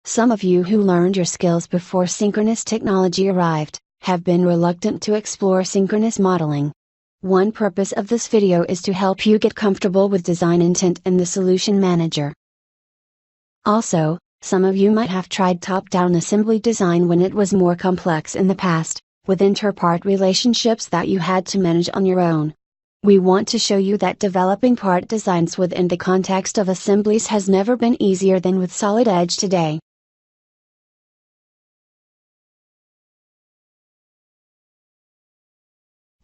Some of you who learned your skills before synchronous technology arrived, have been reluctant to explore synchronous modeling. One purpose of this video is to help you get comfortable with design intent in the Solution Manager. Also, some of you might have tried top-down assembly design when it was more complex in the past, with inter-part relationships that you had to manage on your own. We want to show you that developing part designs within the context of assemblies has never been easier than with Solid Edge today.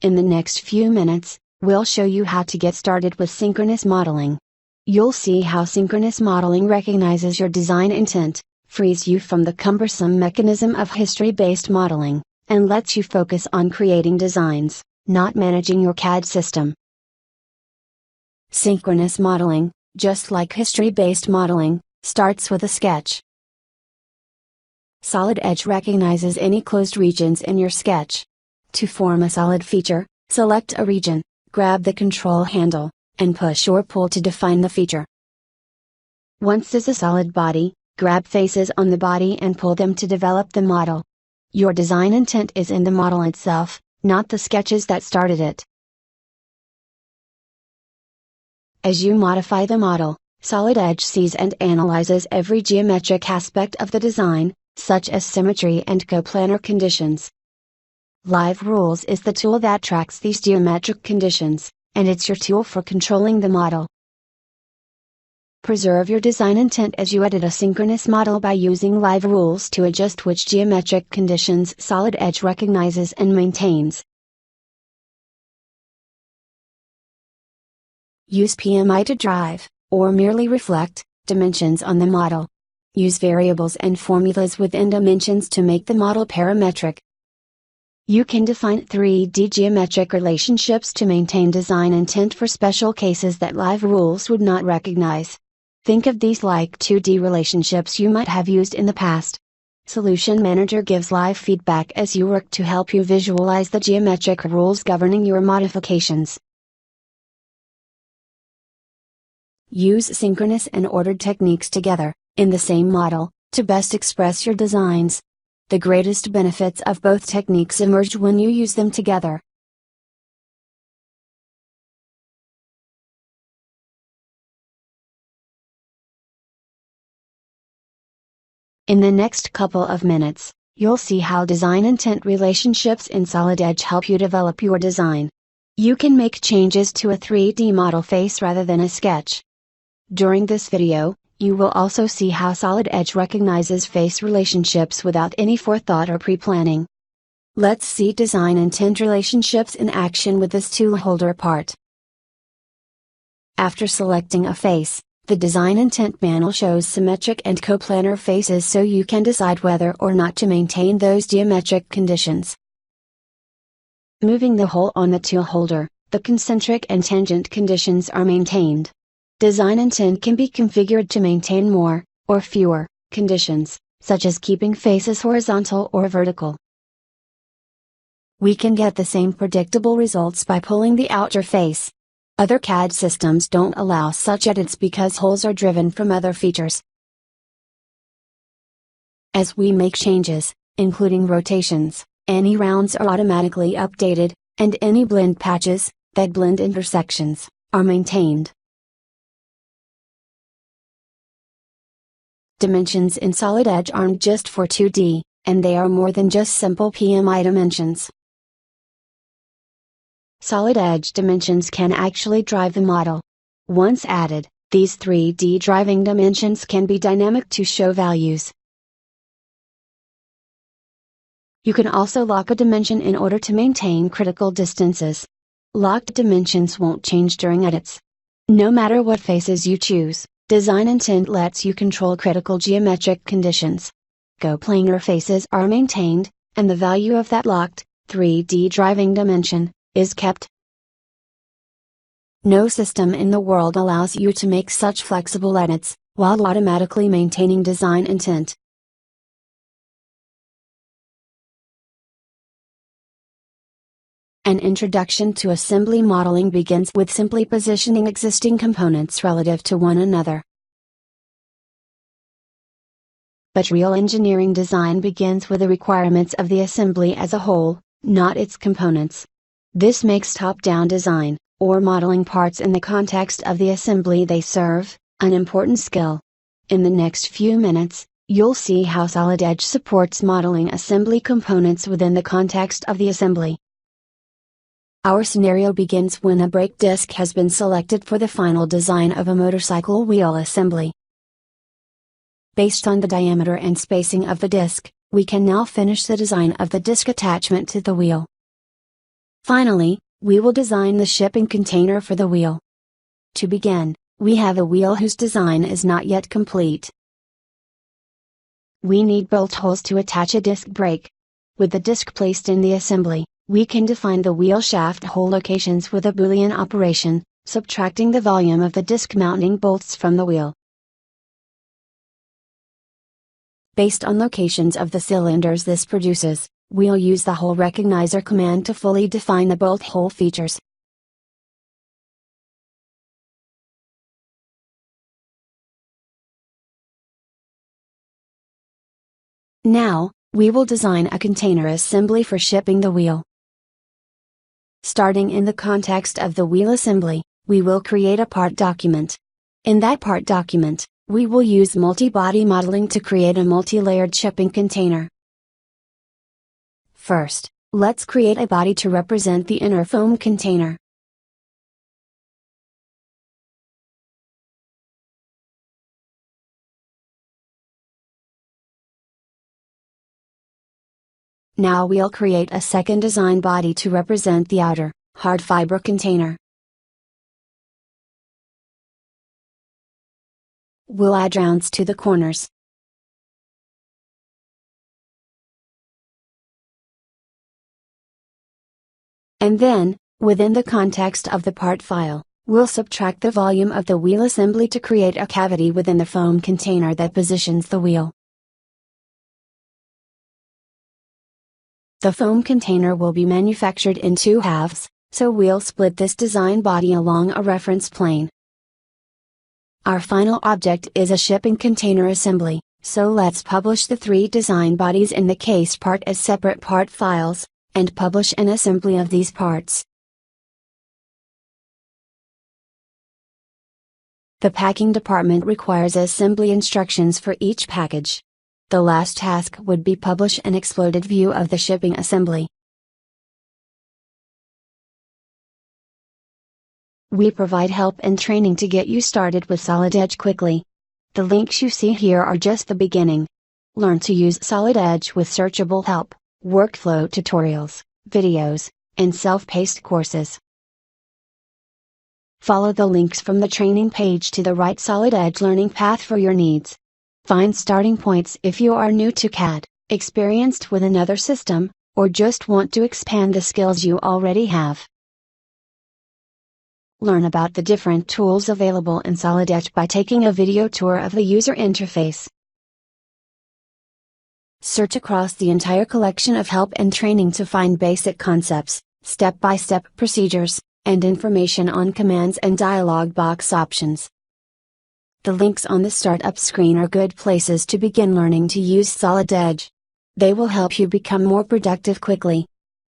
In the next few minutes, we'll show you how to get started with synchronous modeling. You'll see how synchronous modeling recognizes your design intent, frees you from the cumbersome mechanism of history-based modeling, and lets you focus on creating designs, not managing your CAD system. Synchronous modeling, just like history-based modeling, starts with a sketch. Solid Edge recognizes any closed regions in your sketch. To form a solid feature, select a region, grab the control handle, and push or pull to define the feature. Once there's a solid body, grab faces on the body and pull them to develop the model. Your design intent is in the model itself, not the sketches that started it. As you modify the model, Solid Edge sees and analyzes every geometric aspect of the design, such as symmetry and coplanar conditions. Live Rules is the tool that tracks these geometric conditions, and it's your tool for controlling the model. Preserve your design intent as you edit a synchronous model by using Live Rules to adjust which geometric conditions Solid Edge recognizes and maintains. Use PMI to drive, or merely reflect, dimensions on the model. Use variables and formulas within dimensions to make the model parametric. You can define 3D geometric relationships to maintain design intent for special cases that Live Rules would not recognize. Think of these like 2D relationships you might have used in the past. Solution Manager gives live feedback as you work to help you visualize the geometric rules governing your modifications. Use synchronous and ordered techniques together, in the same model, to best express your designs. The greatest benefits of both techniques emerge when you use them together. In the next couple of minutes, you'll see how design intent relationships in Solid Edge help you develop your design. You can make changes to a 3D model face rather than a sketch. During this video, you will also see how Solid Edge recognizes face relationships without any forethought or pre-planning. Let's see design intent relationships in action with this tool holder part. After selecting a face, the design intent panel shows symmetric and coplanar faces so you can decide whether or not to maintain those geometric conditions. Moving the hole on the tool holder, the concentric and tangent conditions are maintained. Design intent can be configured to maintain more, or fewer, conditions, such as keeping faces horizontal or vertical. We can get the same predictable results by pulling the outer face. Other CAD systems don't allow such edits because holes are driven from other features. As we make changes, including rotations, any rounds are automatically updated, and any blend patches, that blend intersections, are maintained. Dimensions in Solid Edge aren't just for 2D, and they are more than just simple PMI dimensions. Solid Edge dimensions can actually drive the model. Once added, these 3D driving dimensions can be dynamic to show values. You can also lock a dimension in order to maintain critical distances. Locked dimensions won't change during edits. No matter what faces you choose, design intent lets you control critical geometric conditions. Coplanar faces are maintained, and the value of that locked, 3D driving dimension, is kept. No system in the world allows you to make such flexible edits, while automatically maintaining design intent. An introduction to assembly modeling begins with simply positioning existing components relative to one another. But real engineering design begins with the requirements of the assembly as a whole, not its components. This makes top-down design, or modeling parts in the context of the assembly they serve, an important skill. In the next few minutes, you'll see how Solid Edge supports modeling assembly components within the context of the assembly. Our scenario begins when a brake disc has been selected for the final design of a motorcycle wheel assembly. Based on the diameter and spacing of the disc, we can now finish the design of the disc attachment to the wheel. Finally, we will design the shipping container for the wheel. To begin, we have a wheel whose design is not yet complete. We need bolt holes to attach a disc brake. With the disc placed in the assembly, we can define the wheel shaft hole locations with a Boolean operation, subtracting the volume of the disc mounting bolts from the wheel. Based on locations of the cylinders this produces, we'll use the hole recognizer command to fully define the bolt hole features. Now, we will design a container assembly for shipping the wheel. Starting in the context of the wheel assembly, we will create a part document. In that part document, we will use multi-body modeling to create a multi-layered shipping container. First, let's create a body to represent the inner foam container. Now we'll create a second design body to represent the outer, hard fiber container. We'll add rounds to the corners. And then, within the context of the part file, we'll subtract the volume of the wheel assembly to create a cavity within the foam container that positions the wheel. The foam container will be manufactured in two halves, so we'll split this design body along a reference plane. Our final object is a shipping container assembly, so let's publish the three design bodies in the case part as separate part files, and publish an assembly of these parts. The packing department requires assembly instructions for each package. The last task would be publish an exploded view of the shipping assembly. We provide help and training to get you started with Solid Edge quickly. The links you see here are just the beginning. Learn to use Solid Edge with searchable help, workflow tutorials, videos, and self-paced courses. Follow the links from the training page to the right Solid Edge learning path for your needs. Find starting points if you are new to CAD, experienced with another system, or just want to expand the skills you already have. Learn about the different tools available in Solid Edge by taking a video tour of the user interface. Search across the entire collection of help and training to find basic concepts, step-by-step procedures, and information on commands and dialog box options. The links on the startup screen are good places to begin learning to use Solid Edge. They will help you become more productive quickly.